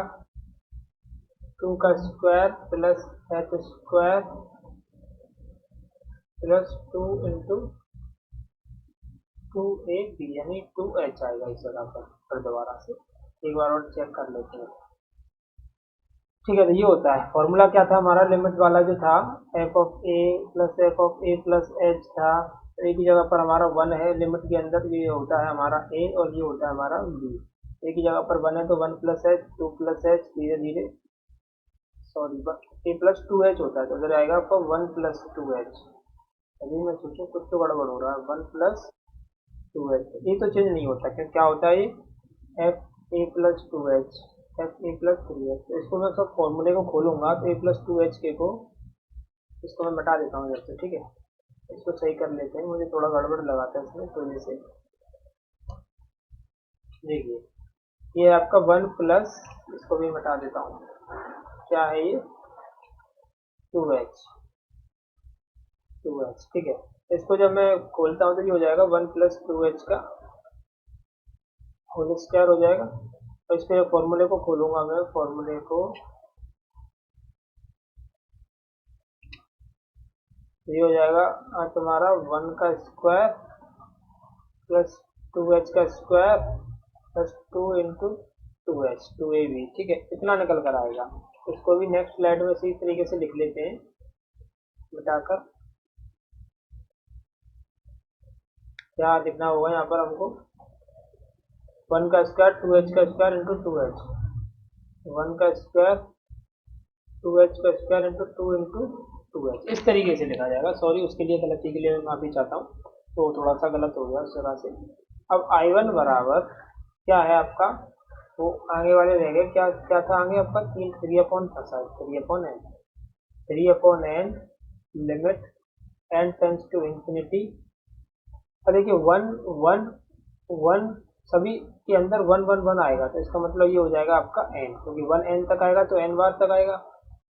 Speaker 1: 2 का square plus h square plus 2 into 2ab यानी 2h आएगा इस जगह पर। फिर दोबारा से एक बार और चेक कर लेते हैं। ठीक है, तो ये होता है फॉर्मूला क्या था हमारा, लिमिट वाला जो था F of a plus H था, तो ए की जगह पर हमारा 1 है, लिमिट के अंदर ये होता है हमारा ए और ये होता है हमारा बी। ए की जगह पर 1 है तो 1 प्लस एच 2 प्लस एच, धीरे धीरे सॉरी ए प्लस 2h होता है, तो इधर आएगा आपका 1 प्लस 2h। अभी मैं सोचूं कुछ तो गड़बड़ हो रहा है, 1 प्लस 2h ये तो चेंज नहीं होता, क्या क्या होता है ये F A plus 2h F A plus 3h। तो इसको मैं सब फॉर्मूले को खोलूंगा तो ए प्लस 2h के को इसको मैं मिटा देता हूँ इधर से, ठीक है। इसको सही कर लेते हैं, मुझे थोड़ा गड़बड़ लगाता है इसमें, तो जैसे देखिए ये आपका 1 प्लस, इसको भी मिटा देता हूँ, क्या है ये 2h, 2h, ठीक है। इसको जब मैं खोलता हूँ तो ये हो जाएगा 1 प्लस 2h का होल स्क्वायर हो जाएगा। और इसके फॉर्मूले को खोलूंगा मैं, फॉर्मूले को, ये हो जाएगा तुम्हारा 1 का स्क्वायर प्लस 2h का square plus 2 into 2h 2ab, ठीक है। इतना निकल कर आएगा। इसको भी नेक्स्ट स्लाइड में इसी तरीके से लिख लेते हैं मिटाकर। क्या लिखना होगा यहाँ पर हमको, 1 का स्क्वायर 2h का स्क्वायर इंटू 2h, 1 का स्क्वायर 2h का स्क्वायर इंटू 2 इंटू 2h, इस तरीके से लिखा जाएगा। सॉरी उसके लिए, गलती के लिए मैं माफी चाहता हूँ, तो थोड़ा सा गलत हो गया उस तरह से। अब I1 बराबर क्या है आपका, वो आगे वाले रह गए, क्या क्या था आगे आपका, 3 अपॉन था शायद, 3 upon n limit n tends to infinity. और देखिए 1 1 1 सभी के अंदर 1 1 1 आएगा, तो इसका मतलब ये हो जाएगा आपका n, क्योंकि 1 n तक आएगा तो n बार तक आएगा,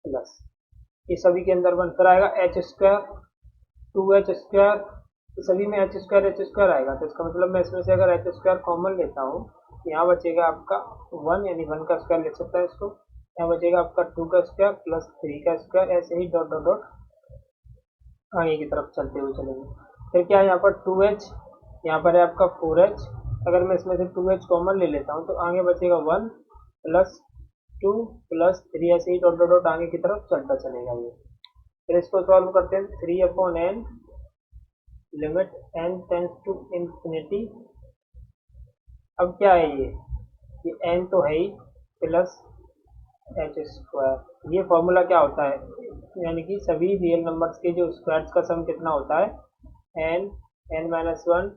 Speaker 1: प्लस ये सभी के अंदर 1, फिर आएगा h स्क्वायर 2h स्क्वायर, सभी में h स्क्वायर आएगा, तो इसका मतलब मैं इसमें से अगर h स्क्वायर कॉमन लेता हूँ, यहाँ बचेगा आपका 1, यानी 1 का स्क्वायर लिख सकता है इसको, यहाँ बचेगा आपका 2 का स्क्वायर प्लस 3 का स्क्वायर, ऐसे ही डॉट डॉट डॉट आगे की तरफ चलते हुए चलेंगे। फिर क्या है यहाँ पर 2h, यहाँ पर है आपका 4h, अगर मैं इसमें से 2h कॉमन ले लेता हूँ तो आगे बचेगा 1 प्लस 2 प्लस 3, ऐसे ही डॉट डॉट डॉट आगे की तरफ चलता चलेगा ये। फिर इसको सॉल्व करते हैं, 3 upon n limit n tends to infinity. अब क्या है ये n तो है ही, प्लस h स्क्वायर। ये फॉर्मूला क्या होता है, यानी कि सभी रियल नंबर्स के जो स्क्वायर्स का सम कितना होता है, n minus 1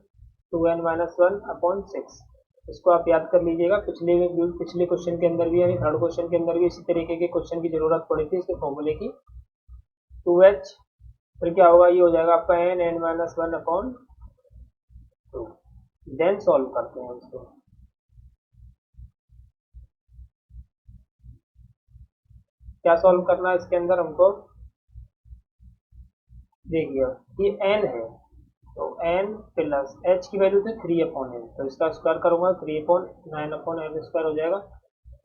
Speaker 1: 2n minus 1 upon 6। इसको आप याद कर लीजिएगा, पिछले क्वेश्चन के अंदर भी, यानी थर्ड क्वेश्चन के अंदर भी इसी तरीके के क्वेश्चन की जरूरत पड़ी थी इसके फॉर्मूले की। 2h, फिर क्या होगा, ये हो जाएगा आपका n minus 1 upon 2। Then solve करते हैं इसको। क्या सॉल्व करना है इसके अंदर हमको, देखिए ये n है, तो n प्लस h की वैल्यू थी 3 अपॉन n, तो इसका स्क्वायर करूंगा 3 अपॉन 9 अपॉन n स्क्वायर हो जाएगा।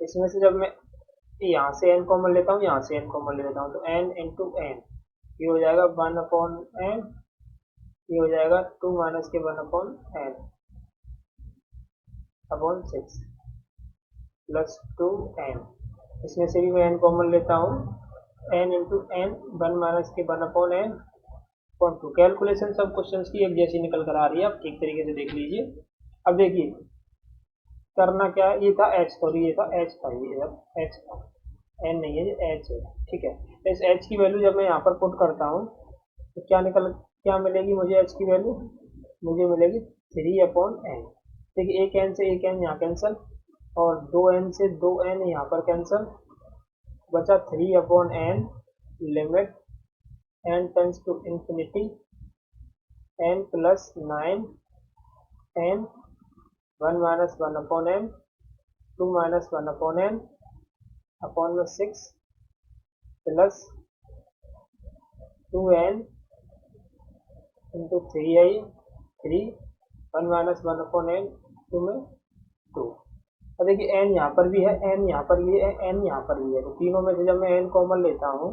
Speaker 1: इसमें से जब मैं यहाँ से n कॉमन लेता हूँ, यहाँ से n कॉमन ले लेता हूँ, तो n इंटू n, ये हो जाएगा 1 अपॉन n, ये हो जाएगा 2 माइनस के 1 upon n upon 6 plus 2n। इसमें से भी मैं n कॉमन लेता हूँ, n इंटू n 1 माइनस के 1 अपॉन n अपॉन 2। कैलकुलेशन सब क्वेश्चंस की एक जैसी निकल कर आ रही है, आप ठीक तरीके से देख लीजिए। अब देखिए करना क्या है, ये था h, सॉरी ये था h था, ये h था, n नहीं है, ये h है, ठीक है। इस h की वैल्यू जब मैं यहाँ पर पुट करता हूँ तो क्या मिलेगी मुझे, h की वैल्यू मुझे मिलेगी 3 अपॉन n। देखिए एक n से एक n यहाँ कैंसिल, और 2n से 2n यहाँ पर कैंसिल, बचा 3 upon n limit n tends to infinity n plus 9 n 1 minus 1 upon n 2 minus 1 upon n upon में 6 plus 2n into 3i 3 1 minus 1 upon n 2 में 2। और देखिए n यहाँ पर भी है, n यहाँ पर भी है, n यहाँ पर भी है, तो तीनों में से जब मैं n कॉमन लेता हूँ,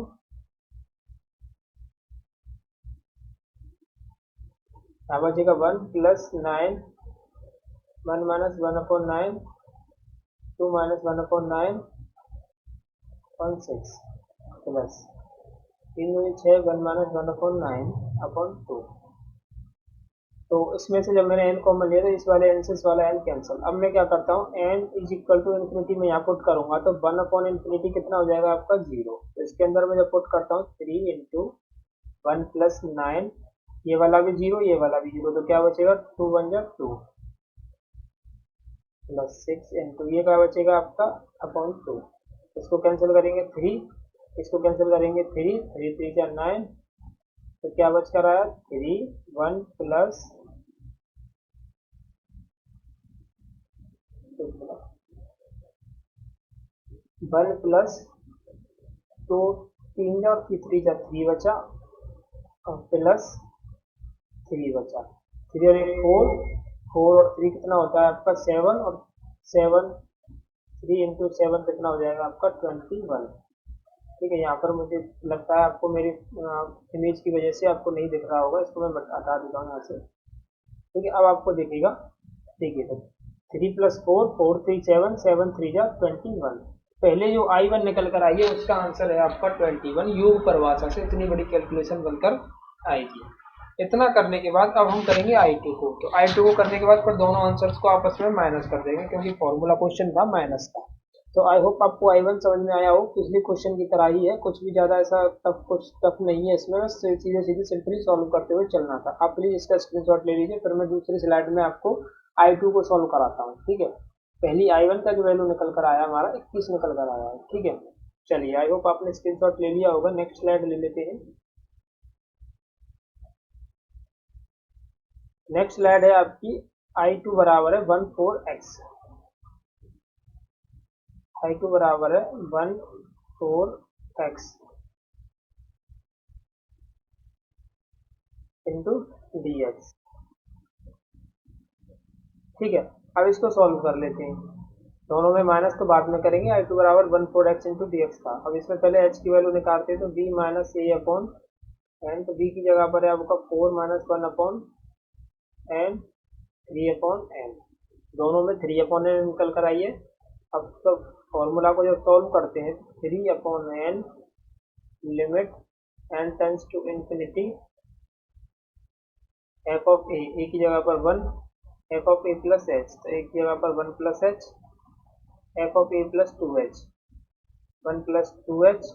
Speaker 1: यहाँ बचेगा 1 plus 9 1 minus 1 upon 9 2 minus 1 upon 9 upon 6 plus 3 में 6 1 माइनस 1 अपॉन 9 अपॉन 2। तो इसमें से जब मैंने n कॉमन लिया तो इस वाले n से इस वाला n कैंसिल। अब मैं क्या करता हूँ, n is equal to infinity में यहाँ पुट करूंगा तो 1 अपॉन इन्फिनिटी कितना हो जाएगा आपका 0। तो इसके अंदर मैं जब पुट करता हूँ 3 इंटू 1 प्लस 9, ये वाला भी 0 ये वाला भी 0, तो क्या बचेगा 2 1 जा 2 प्लस 6 इंटू ये क्या बचेगा आपका अपॉन 2। इसको कैंसिल करेंगे 3, इसको कैंसिल करेंगे 3, 3 3 जा 9, तो क्या बच कर आया 3 1 प्लस 1 प्लस 2, 3 जा और 3 जा 3 बचा और प्लस 3 बचा, 3 और 1 4, 4 और 3 कितना होता है आपका 7, और 7 3 इंटू 7 कितना हो जाएगा आपका 21। ठीक है, यहाँ पर मुझे लगता है आपको मेरी इमेज की वजह से आपको नहीं दिख रहा होगा, इसको मैं हटा देता हूँ यहाँ से। ठीक है, अब आपको दिखेगा। ठीक है, तो 3 प्लस 4, 4 3 7, 7 3 जा 21। पहले जो I1 निकल कर आई है उसका आंसर है आपका 21। योग परिभाषा से इतनी बड़ी कैलकुलेशन बनकर आएगी। इतना करने के बाद अब हम करेंगे I2 को। तो I2 को करने के बाद फिर दोनों आंसर्स को आपस में माइनस कर देंगे, क्योंकि फॉर्मूला क्वेश्चन था माइनस का। तो आई होप आपको I1 समझ में आया हो। पिछले क्वेश्चन की तरह ही है, कुछ भी ज़्यादा ऐसा कुछ टफ नहीं है इसमें, बस सीधे सीधे सिंपली सॉल्व करते हुए चलना था। आप प्लीज़ इसका स्क्रीनशॉट ले लीजिए, फिर मैं दूसरी स्लाइड में आपको I2 को सॉल्व कराता हूँ। ठीक है, पहली I1 का जो वैल्यू निकल कर आया हमारा 21 निकल कर आया है। ठीक है, चलिए आई होप आपने स्क्रीनशॉट ले लिया होगा। नेक्स्ट स्लाइड ले लेते हैं। नेक्स्ट स्लाइड है आपकी I2 बराबर है 14x। I2 बराबर है 14x इंटू dx। ठीक है, अब इसको सॉल्व कर लेते हैं। दोनों में माइनस तो बाद में करेंगे। I2 बराबर 14x इंटू डी एक्स था। अब इसमें पहले h की वैल्यू निकालते हैं, तो b minus a upon n, तो b की जगह पर है आपका 4 minus 1 upon n, 3 upon n. दोनों में 3 अपॉन एन निकल कर आई है। अब तो फॉर्मूला को जब सॉल्व करते हैं, 3 upon n limit n tends to infinity f of a की जगह पर 1, f of a plus h, तो ए की जगह पर 1 plus h, f of a plus 2h, 1 plus 2h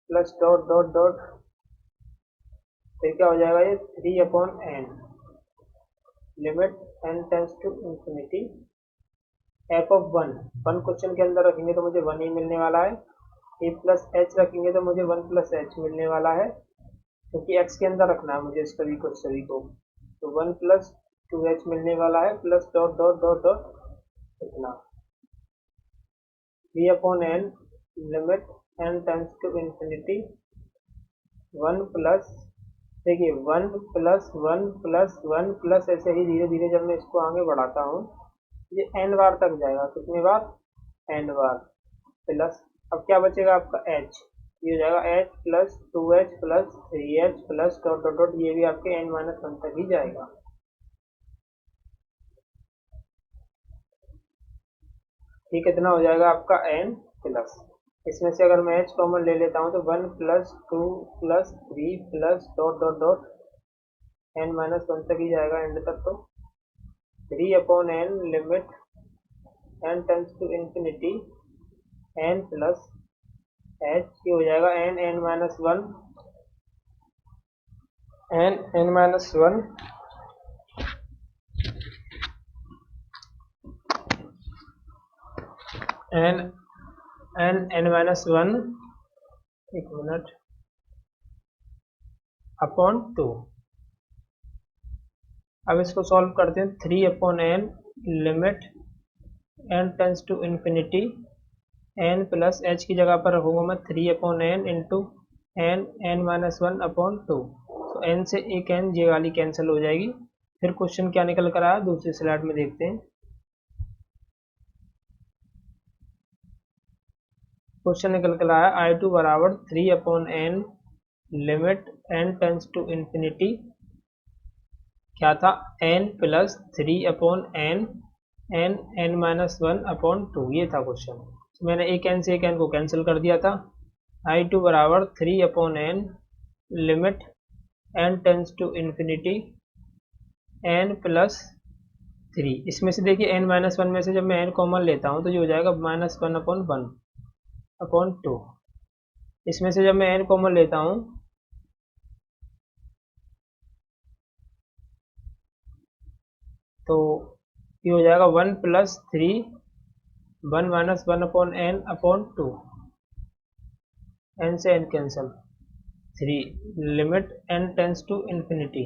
Speaker 1: plus dot dot dot, फिर क्या हो जाएगा ये 3 upon n limit n tends to infinity f of 1 question के अंदर रखेंगे तो मुझे 1 ही मिलने वाला है। ए प्लस एच रखेंगे तो मुझे 1 प्लस एच मिलने वाला है, क्योंकि एक्स के अंदर रखना है मुझे सभी को। तो 1 प्लस 2h मिलने वाला है, plus dot dot dot dot इतना 3 upon n limit n tends to infinity 1 plus, देखिए 1 प्लस 1 प्लस 1 प्लस, ऐसे ही धीरे धीरे जब मैं इसको आगे बढ़ाता हूँ ये n बार तक जाएगा। कितनी बार? n बार। प्लस अब क्या बचेगा आपका h, ये हो जाएगा h plus 2h plus 3h plus dot dot dot, ये भी आपके n माइनस 1 तक ही जाएगा। ये कितना हो जाएगा आपका n प्लस, इसमें से अगर मैं h कॉमन ले लेता हूँ तो 1 plus 2 plus 3 plus dot dot dot n minus 1 तक ही जाएगा एंड तक। तो 3 upon n limit n tends to infinity n plus h, ये हो जाएगा n n minus 1, n n minus 1 n n n minus 1, एक मिनट, अपॉन 2। अब इसको सॉल्व करते हैं। 3 upon n limit n tends to infinity n plus h की जगह पर रखूँगा मैं 3 upon n into n n minus 1 upon 2। तो n से एक n ये वाली कैंसिल हो जाएगी। फिर क्वेश्चन क्या निकल कर आया दूसरी स्लाइड में देखते हैं। क्वेश्चन निकल कर आया I2 बराबर 3 upon n limit n tends to infinity, क्या था n plus 3 upon n n n minus 1 upon 2, ये था क्वेश्चन। तो मैंने एक n से एक n को कैंसिल कर दिया था। I2 बराबर 3 upon n limit n tends to infinity n plus 3, इसमें से देखिए n माइनस 1 में से जब मैं n कॉमन लेता हूँ तो ये हो जाएगा माइनस 1 अपॉन 1 अपॉन 2। इसमें से जब मैं n कॉमन लेता हूँ तो ये हो जाएगा 1 + 3 1 - 1/n/2, n से n cancel, 3 limit n tends to infinity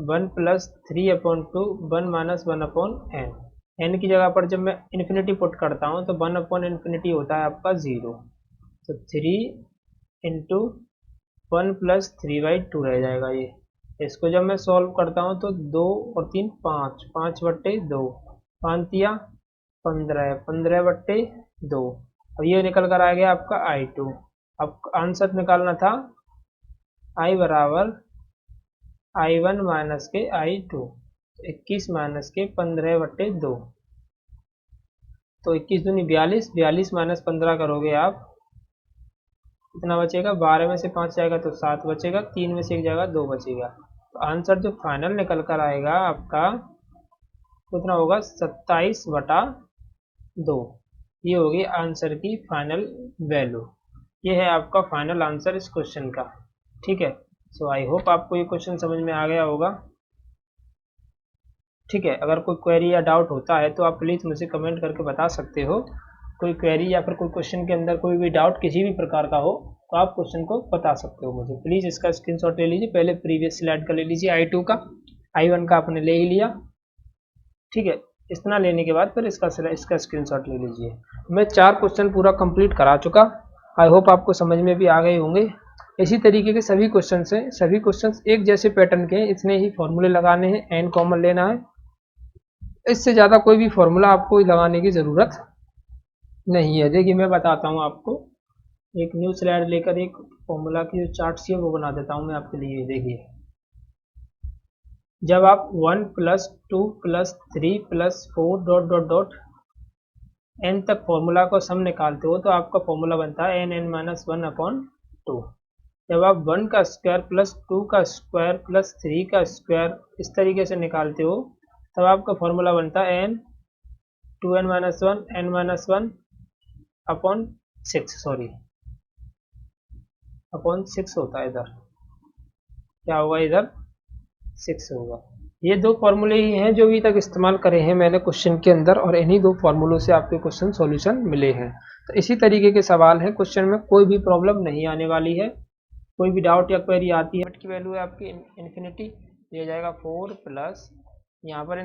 Speaker 1: 1 + 3/2 1 - 1/n, n की जगह पर जब मैं इन्फिनिटी पुट करता हूँ तो 1/∞ होता है आपका 0, तो 3 × 1 + 3/2 रह जाएगा ये। इसको जब मैं सॉल्व करता हूँ तो 2 और 3 5, 5/2, 5 तिया 15, 15/2, अब ये निकल कर आ गया आपका I2। अब आंसर निकालना था I बराबर I1 माइनस के I2, 21 माइनस के 15/2, तो 21 दूनी 42, 42 माइनस 15 करोगे आप, कितना बचेगा, 12 में से 5 जाएगा तो 7 बचेगा, 3 में से 1 जाएगा 2 बचेगा, तो आंसर जो फाइनल निकल कर आएगा आपका कितना होगा, 27/2, ये होगी आंसर की फाइनल वैल्यू। ये है आपका फाइनल आंसर इस क्वेश्चन का। ठीक है, सो आई होप आपको ये क्वेश्चन समझ में आ गया होगा। ठीक है, अगर कोई क्वेरी या डाउट होता है तो आप प्लीज़ मुझे कमेंट करके बता सकते हो। कोई क्वेरी या फिर कोई क्वेश्चन के अंदर कोई भी डाउट किसी भी प्रकार का हो तो आप क्वेश्चन को बता सकते हो मुझे। प्लीज़ इसका स्क्रीनशॉट ले लीजिए, पहले प्रीवियस स्लाइड का ले लीजिए I2 का, I1 का आपने ले ही लिया। ठीक है, इतना लेने के बाद फिर इसका स्क्रीनशॉट ले लीजिए। मैं 4 क्वेश्चन पूरा कंप्लीट करा चुका, आई होप आपको समझ में भी आ गए होंगे। इसी तरीके के सभी क्वेश्चन हैं, सभी क्वेश्चन एक जैसे पैटर्न के हैं, इतने ही फॉर्मूले लगाने हैं, n कॉमन लेना है, इससे ज़्यादा कोई भी फॉर्मूला आपको लगाने की ज़रूरत नहीं है। देखिए मैं बताता हूँ आपको, एक न्यू स्लाइड लेकर एक फॉर्मूला की जो चार्ट सी है वो बना देता हूँ मैं आपके लिए। देखिए जब आप 1 + 2 + 3 + 4 ... n तक फॉर्मूला को सम निकालते हो तो आपका फॉर्मूला बनता है n-1/2। जब आप 1 का स्क्वायर + 2 का स्क्वायर + 3 का स्क्वायर इस तरीके से निकालते हो तब आपका फॉर्मूला बनता है n(2n-1)/6 होता है इधर, क्या होगा इधर 6 होगा। ये 2 फॉर्मूले ही हैं जो अभी तक इस्तेमाल करे हैं मैंने क्वेश्चन के अंदर, और इन्हीं 2 फॉर्मूलों से आपके क्वेश्चन सॉल्यूशन मिले हैं। तो इसी तरीके के सवाल हैं, क्वेश्चन में कोई भी प्रॉब्लम नहीं आने वाली है। कोई भी डाउट या क्वेरी आती है, की वैल्यू है आपकी इन्फिनिटी, ये जाएगा 4 प्लस यहाँ पर